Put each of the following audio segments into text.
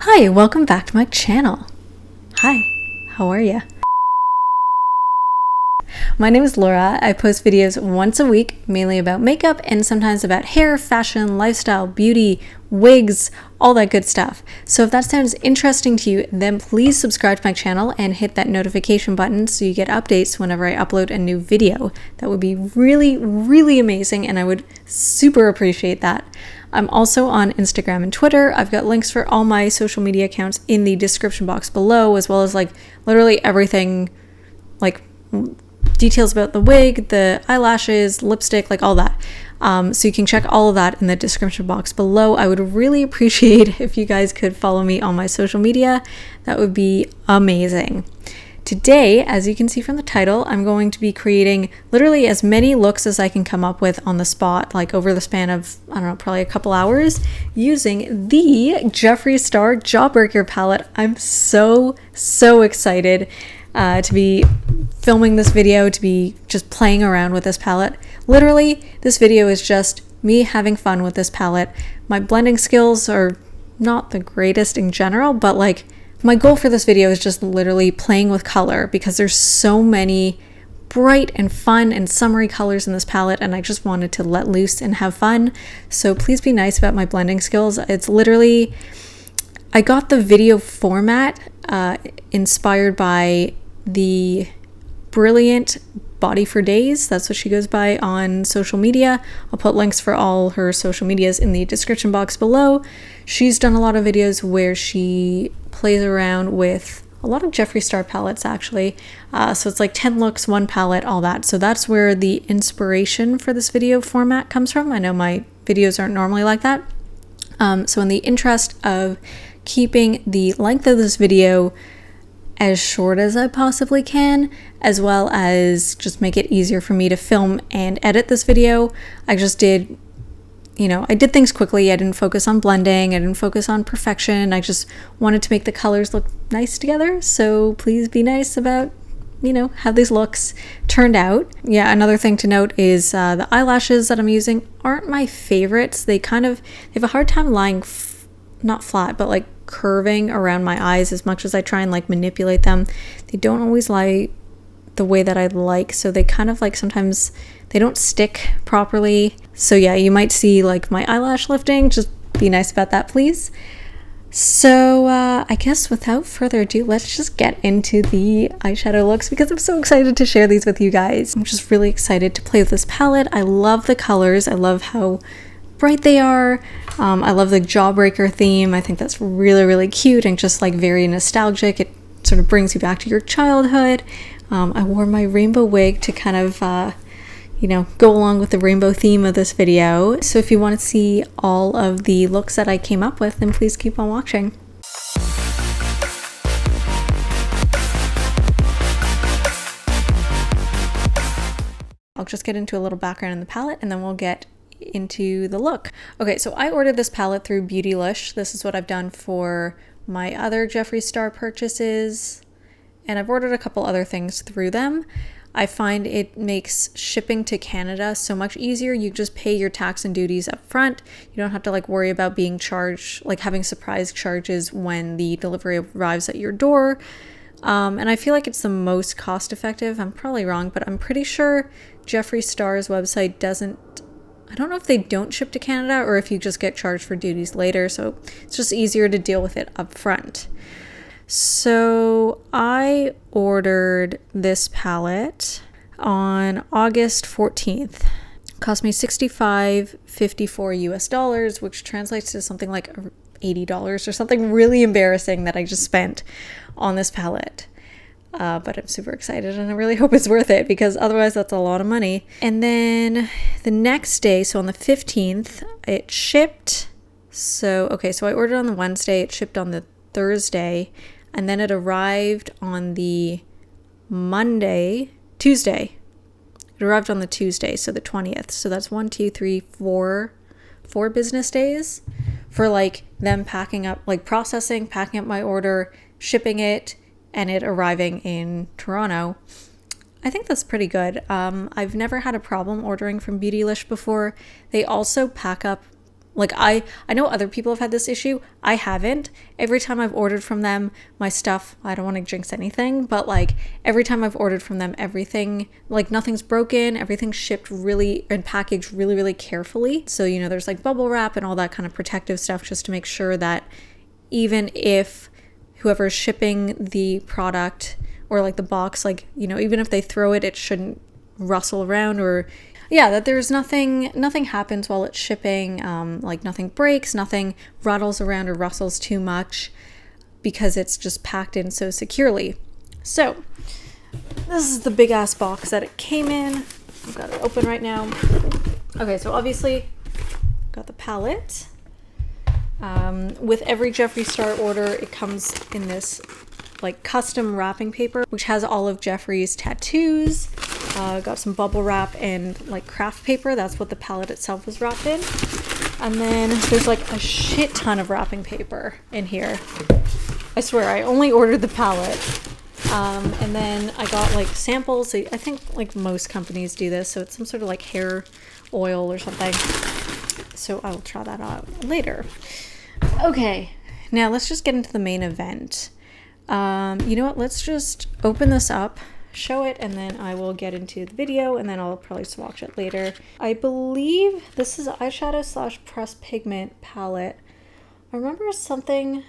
Hi, welcome back to my channel. Hi, how are ya? My name is Laura. I post videos once a week, mainly about makeup and sometimes about hair, fashion, lifestyle, beauty, wigs, all that good stuff. So if that sounds interesting to you, then please subscribe to my channel and hit that notification button so you get updates whenever I upload a new video. That would be really amazing, and I would super appreciate that. I'm also on Instagram and Twitter. I've got links for all my social media accounts in the description box below, as well as like literally everything, like details about the wig, the eyelashes, lipstick, like all that. So you can check all of that in the description box below. I would really appreciate if you guys could follow me on my social media. That would be amazing. Today, as you can see from the title, I'm going to be creating literally as many looks as I can come up with on the spot, like over the span of, I don't know, probably a couple hours, using the Jeffree Star Jawbreaker palette. I'm so excited to be filming this video, to be just playing around with this palette. Literally, this video is just me having fun with this palette. My blending skills are not the greatest in general, but like my goal for this video is just literally playing with color because there's so many bright and fun and summery colors in this palette, and I just wanted to let loose and have fun. So please be nice about my blending skills. It's literally, I got the video format inspired by the brilliant Body for Days. That's what she goes by on social media. I'll put links for all her social medias in the description box below. She's done a lot of videos where she plays around with a lot of Jeffree Star palettes actually. So it's like 10 looks, one palette, all that. So that's where the inspiration for this video format comes from. I know my videos aren't normally like that. So in the interest of keeping the length of this video as short as I possibly can, as well as just make it easier for me to film and edit this video, I just did, I did things quickly. I didn't focus on blending. I didn't focus on perfection. I just wanted to make the colors look nice together. So please be nice about, how these looks turned out. Yeah, another thing to note is the eyelashes that I'm using aren't my favorites. They have a hard time lying, not flat, but like curving around my eyes as much as I try and like manipulate them. They don't always lie the way that I'd like, so they kind of like sometimes they don't stick properly. So yeah, you might see like my eyelash lifting. Just be nice about that, please. So I guess without further ado, let's just get into the eyeshadow looks because I'm so excited to share these with you guys. I'm just really excited to play with this palette. I love the colors. I love how bright they are. I love the Jawbreaker theme. I think that's really cute and just like very nostalgic. It sort of brings you back to your childhood. I wore my rainbow wig to kind of go along with the rainbow theme of this video. So if you want to see all of the looks that I came up with, then please keep on watching. I'll just get into a little background in the palette and then we'll get into the look. Okay, so I ordered this palette through Beautylish. This is what I've done for my other Jeffree Star purchases, and I've ordered a couple other things through them. I find it makes shipping to Canada so much easier. You just pay your tax and duties up front. You don't have to like worry about being charged, like having surprise charges when the delivery arrives at your door. And I feel like it's the most cost effective. I'm probably wrong, but I'm pretty sure Jeffree Star's website doesn't, I don't know if they don't ship to Canada or if you just get charged for duties later. So it's just easier to deal with it up front. So I ordered this palette on August 14th. It cost me $65.54 US, which translates to something like $80 or something really embarrassing that I just spent on this palette. But I'm super excited and I really hope it's worth it because otherwise that's a lot of money. And then the next day, so on the 15th, it shipped. So I ordered on the Wednesday, it shipped on the Thursday, and then it arrived on the Tuesday. It arrived on the Tuesday, so the 20th. So that's 4 business days for like them packing up my order, shipping it, and it arriving in Toronto. I think that's pretty good. I've never had a problem ordering from Beautylish before. They also pack up Like I know other people have had this issue. I haven't. Every time I've ordered from them, my stuff, I don't want to jinx anything, but like every time I've ordered from them, everything, like nothing's broken, everything's shipped really and packaged really, really carefully. So, you know, there's like bubble wrap and all that kind of protective stuff just to make sure that even if whoever's shipping the product or like the box, like, you know, even if they throw it, it shouldn't rustle around, or yeah, that there's nothing happens while it's shipping, like nothing breaks, nothing rattles around or rustles too much, because it's just packed in so securely. So this is the big ass box that it came in. I've got it open right now. Okay, so obviously got the palette. With every Jeffree Star order, it comes in this like custom wrapping paper, which has all of Jeffree's tattoos. Got some bubble wrap and like craft paper. That's what the palette itself was wrapped in. And then there's like a shit ton of wrapping paper in here. I swear, I only ordered the palette. And then I got like samples. I think like most companies do this. So it's some sort of like hair oil or something. So I will try that out later. Okay, now let's just get into the main event. You know what? Let's just open this up, show it, and then I will get into the video, and then I'll probably swatch it later. I believe this is eyeshadow / pressed pigment palette. I remember something,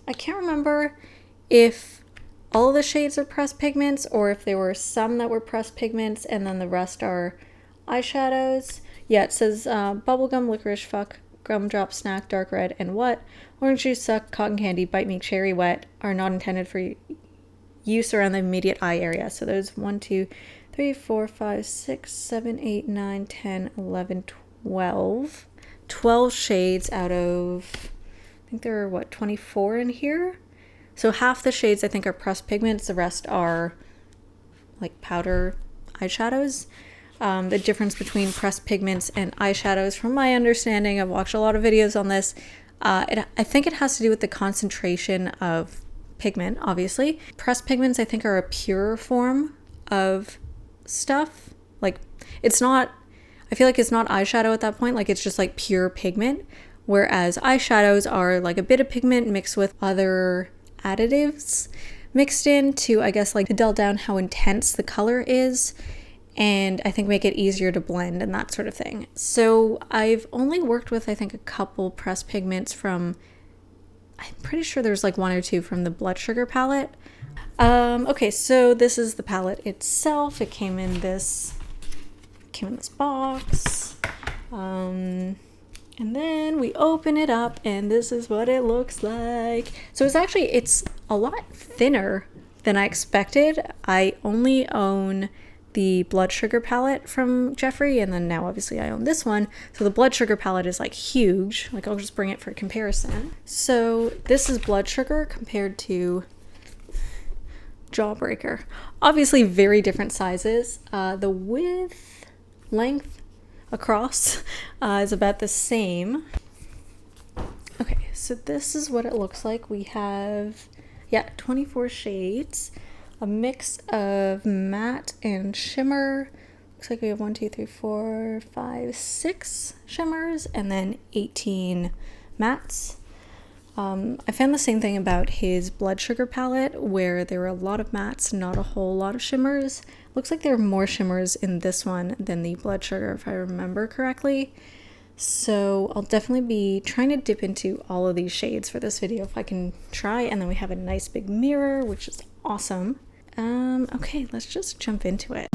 I can't remember if all of the shades are pressed pigments or if there were some that were pressed pigments and then the rest are eyeshadows. Yeah, it says bubblegum, licorice, fuck, gumdrop, snack, dark red, and what? Orange juice, suck, cotton candy, bite me, cherry, wet are not intended for use around the immediate eye area. So there's 1, 2, 3, 4, 5, 6, 7, 8, 9, 10, 11, 12. 12 shades out of, I think there are what, 24 in here? So half the shades I think are pressed pigments, the rest are like powder eyeshadows. The difference between pressed pigments and eyeshadows, from my understanding, I've watched a lot of videos on this, I think it has to do with the concentration of pigment, obviously. Pressed pigments, I think, are a purer form of stuff. Like, it's not, I feel like it's not eyeshadow at that point, like it's just like pure pigment, whereas eyeshadows are like a bit of pigment mixed with other additives mixed in to, I guess, like to dull down how intense the color is, and I think make it easier to blend and that sort of thing. So I've only worked with, I think, a couple pressed pigments from, I'm pretty sure there's like 1 or 2 from the Blood Sugar palette. Okay, so this is the palette itself. It came in this box. And then we open it up and this is what it looks like. So it's a lot thinner than I expected. I only own the Blood Sugar palette from Jeffree, and then now obviously I own this one. So the Blood Sugar palette is like huge. Like, I'll just bring it for comparison. So this is Blood Sugar compared to Jawbreaker. Obviously very different sizes. The width, length across is about the same. Okay, so this is what it looks like. We have, 24 shades. A mix of matte and shimmer. Looks like we have 1, 2, 3, 4, 5, 6 shimmers and then 18 mattes. I found the same thing about his Blood Sugar palette, where there were a lot of mattes, not a whole lot of shimmers. Looks like there are more shimmers in this one than the Blood Sugar, if I remember correctly. So I'll definitely be trying to dip into all of these shades for this video if I can try. And then we have a nice big mirror, which is awesome. Okay, let's just jump into it.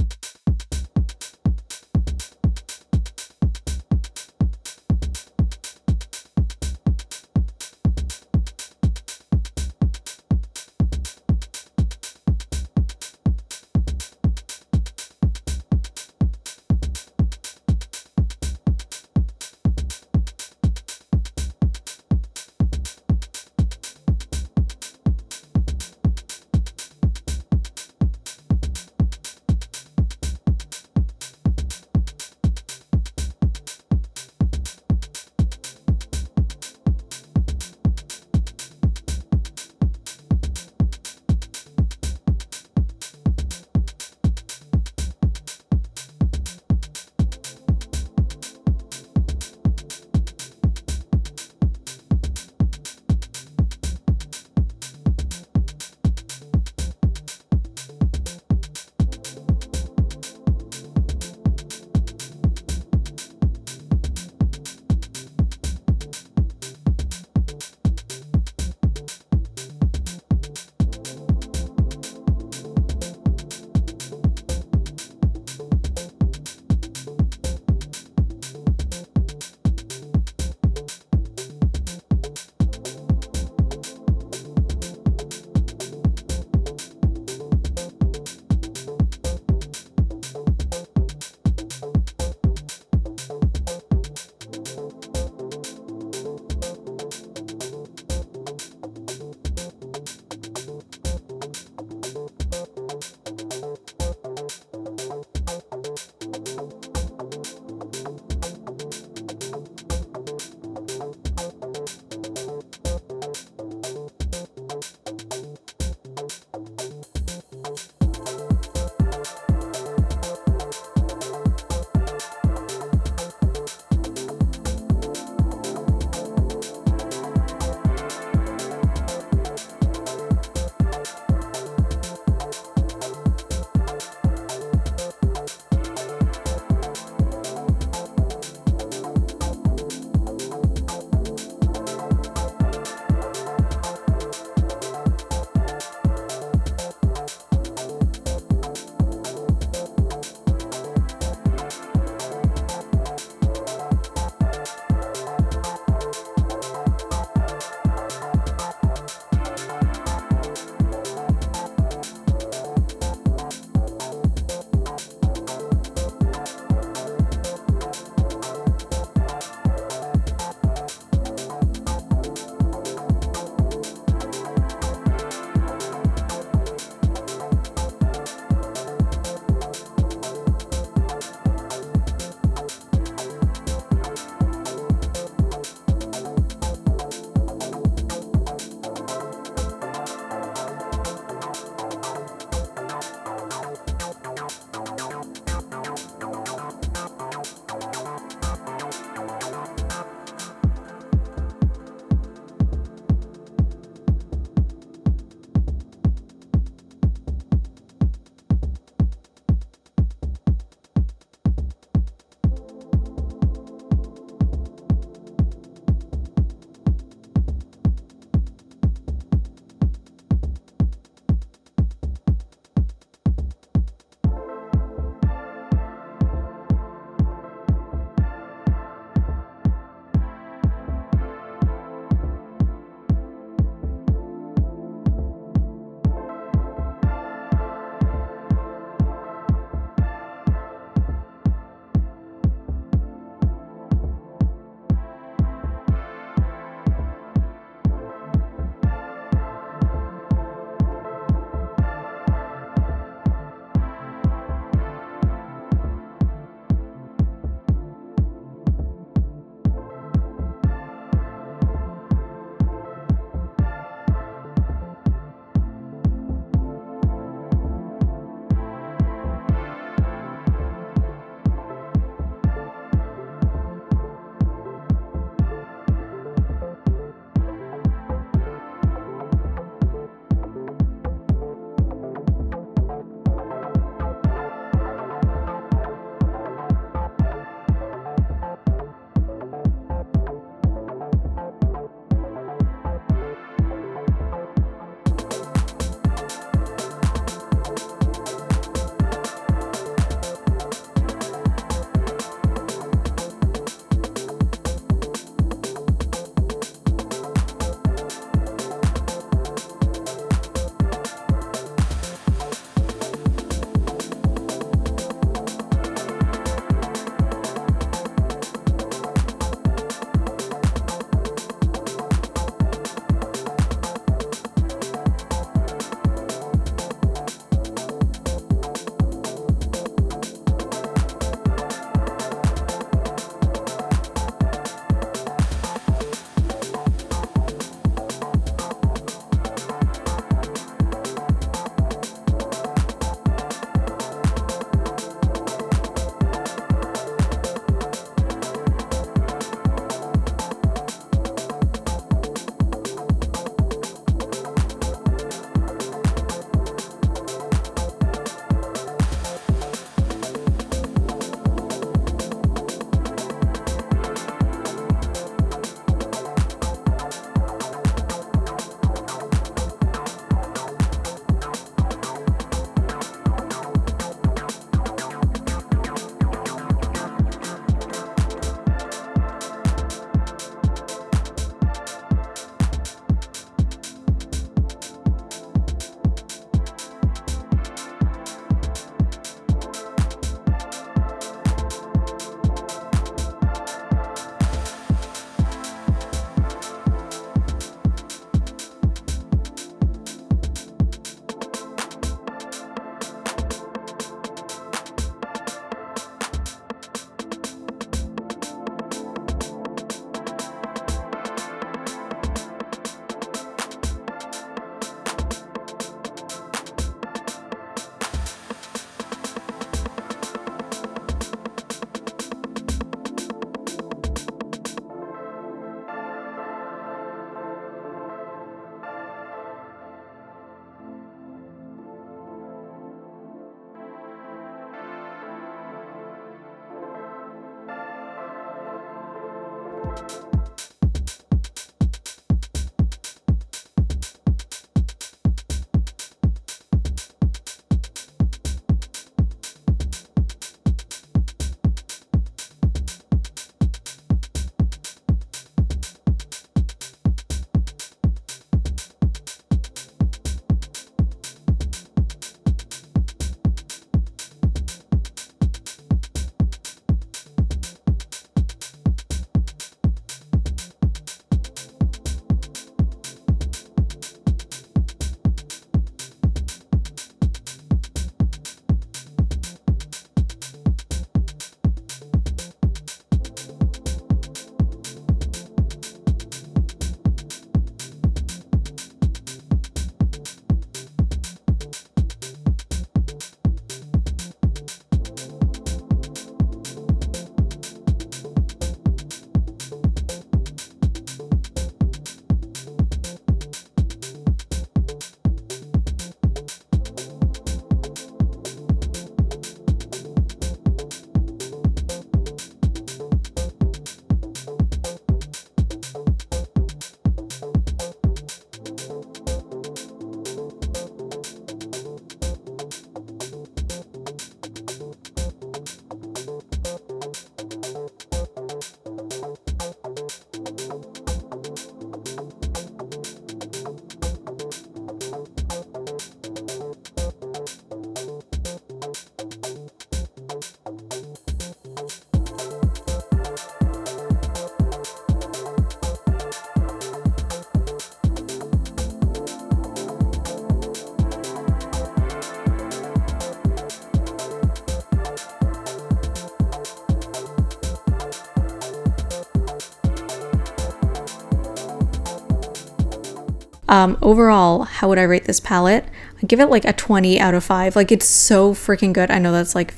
Overall, how would I rate this palette? I give it like a 20 out of 5. Like, it's so freaking good. I know that's like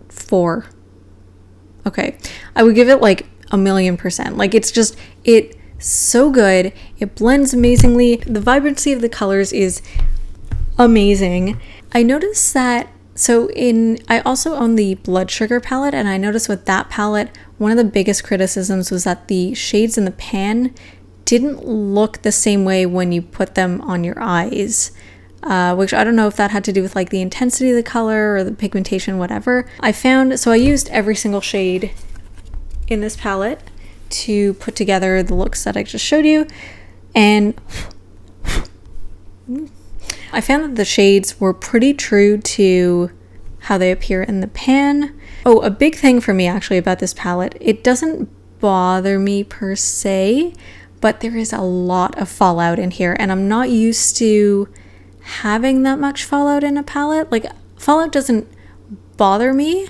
4. Okay, I would give it like 1,000,000%. Like, it's so good. It blends amazingly. The vibrancy of the colors is amazing. I noticed that, I also own the Blood Sugar palette, and I noticed with that palette, one of the biggest criticisms was that the shades in the pan didn't look the same way when you put them on your eyes. Which I don't know if that had to do with like the intensity of the color or the pigmentation, whatever. I used every single shade in this palette to put together the looks that I just showed you, and I found that the shades were pretty true to how they appear in the pan. Oh, a big thing for me actually about this palette, it doesn't bother me per se, but there is a lot of fallout in here, and I'm not used to having that much fallout in a palette. Like, fallout doesn't bother me,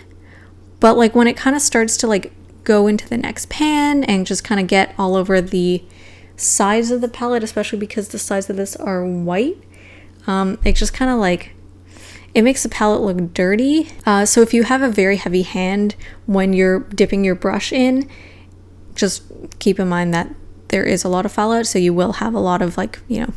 but like when it kind of starts to like go into the next pan and just kind of get all over the sides of the palette, especially because the sides of this are white, it just kind of like, it makes the palette look dirty. So if you have a very heavy hand when you're dipping your brush in, just keep in mind that there is a lot of fallout, so you will have a lot of like, you know,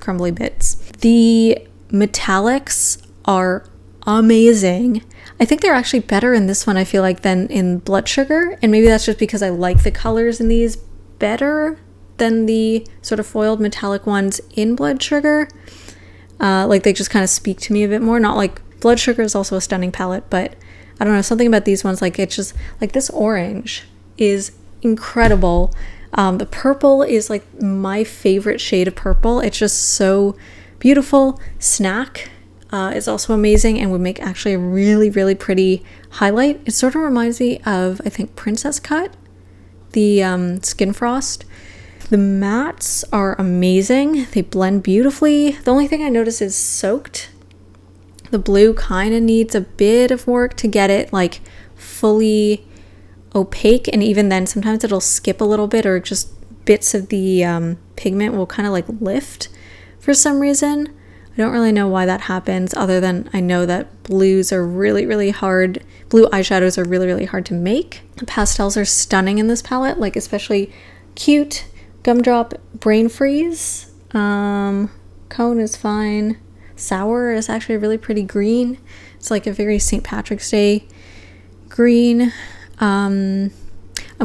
crumbly bits. The metallics are amazing. I think they're actually better in this one, I feel like, than in Blood Sugar, and maybe that's just because I like the colors in these better than the sort of foiled metallic ones in Blood Sugar. Like, they just kind of speak to me a bit more. Not like Blood Sugar is also a stunning palette, but I don't know, something about these ones, like, it's just like this orange is incredible. The purple is like my favorite shade of purple. It's just so beautiful. Snack is also amazing and would make actually a really, really pretty highlight. It sort of reminds me of, I think, Princess Cut, the Skin Frost. The mattes are amazing. They blend beautifully. The only thing I notice is Soaked. The blue kind of needs a bit of work to get it like fully opaque, and even then sometimes it'll skip a little bit, or just bits of the pigment will kind of like lift for some reason. I don't really know why that happens, other than I know that blues are really, really hard. Blue eyeshadows are really, really hard to make. The pastels are stunning in this palette, like especially Cute, Gumdrop, Brain Freeze. Cone is fine. Sour is actually a really pretty green. It's like a very St. Patrick's Day green. I'm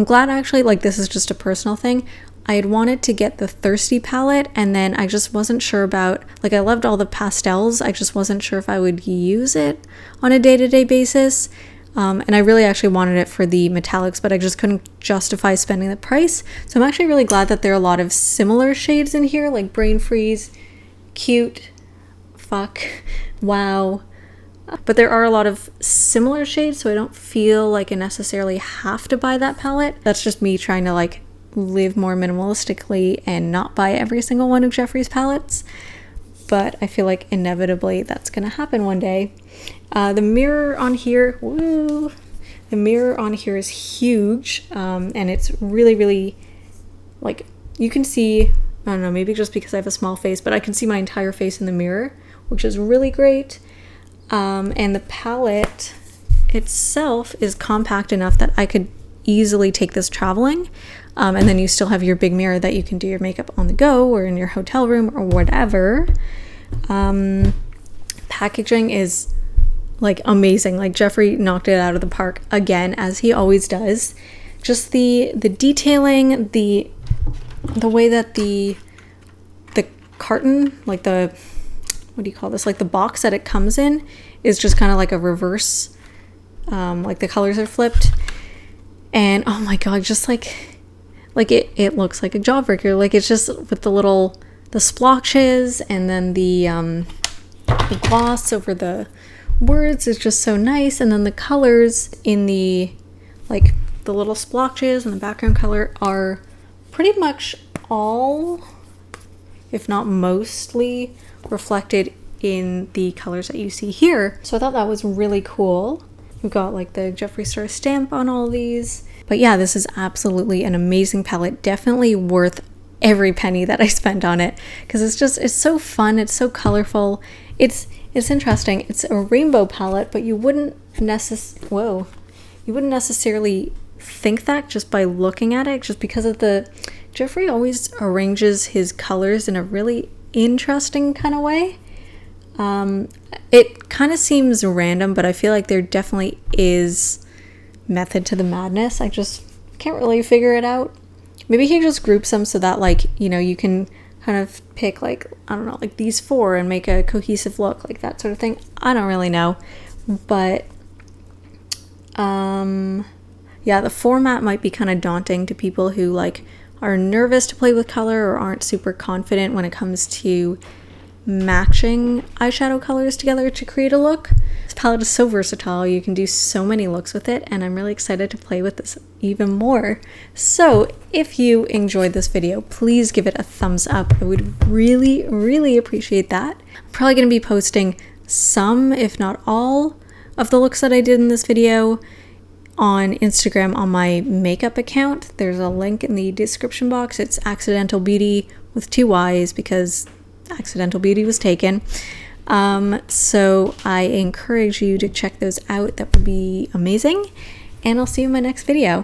glad actually, like, this is just a personal thing. I had wanted to get the Thirsty palette, and then I just wasn't sure about, like, I loved all the pastels. I just wasn't sure if I would use it on a day-to-day basis. And I really actually wanted it for the metallics, but I just couldn't justify spending the price. So I'm actually really glad that there are a lot of similar shades in here, like Brain Freeze, Cute, Fuck, Wow. But there are a lot of similar shades, so I don't feel like I necessarily have to buy that palette. That's just me trying to like live more minimalistically and not buy every single one of Jeffree's palettes. But I feel like inevitably that's gonna happen one day. The mirror on here, woo! The mirror on here is huge, and it's really, really, like, you can see, I don't know, maybe just because I have a small face, but I can see my entire face in the mirror, which is really great. And the palette itself is compact enough that I could easily take this traveling. And then you still have your big mirror that you can do your makeup on the go or in your hotel room or whatever. Packaging is like amazing. Like, Jeffree knocked it out of the park again, as he always does. Just the detailing, the way that the carton, like the, what do you call this, like the box that it comes in is just kind of like a reverse, like the colors are flipped, and oh my god, just like it looks like a Jawbreaker. Like, it's just with the splotches, and then the gloss over the words is just so nice, and then the colors in the, like, the little splotches and the background color are pretty much all, if not mostly, reflected in the colors that you see here. So I thought that was really cool. We've got like the Jeffree Star stamp on all these. But yeah, this is absolutely an amazing palette. Definitely worth every penny that I spent on it, because it's so fun, it's so colorful, it's interesting. It's a rainbow palette, but you wouldn't necessarily think that just by looking at it, just because of Jeffree always arranges his colors in a really interesting kind of way. It kind of seems random, but I feel like there definitely is method to the madness. I just can't really figure it out. Maybe he just groups them so that, like, you know, you can kind of pick, like, I don't know, like these 4 and make a cohesive look, like that sort of thing. I don't really know, but yeah, the format might be kind of daunting to people who like are nervous to play with color or aren't super confident when it comes to matching eyeshadow colors together to create a look. This palette is so versatile, you can do so many looks with it, and I'm really excited to play with this even more. So if you enjoyed this video, please give it a thumbs up. I would really, really appreciate that. I'm probably going to be posting some, if not all, of the looks that I did in this video on Instagram on my makeup account. There's a link in the description box. It's Accidental Beauty with 2 Y's because Accidental Beauty was taken. So I encourage you to check those out. That would be amazing. And I'll see you in my next video.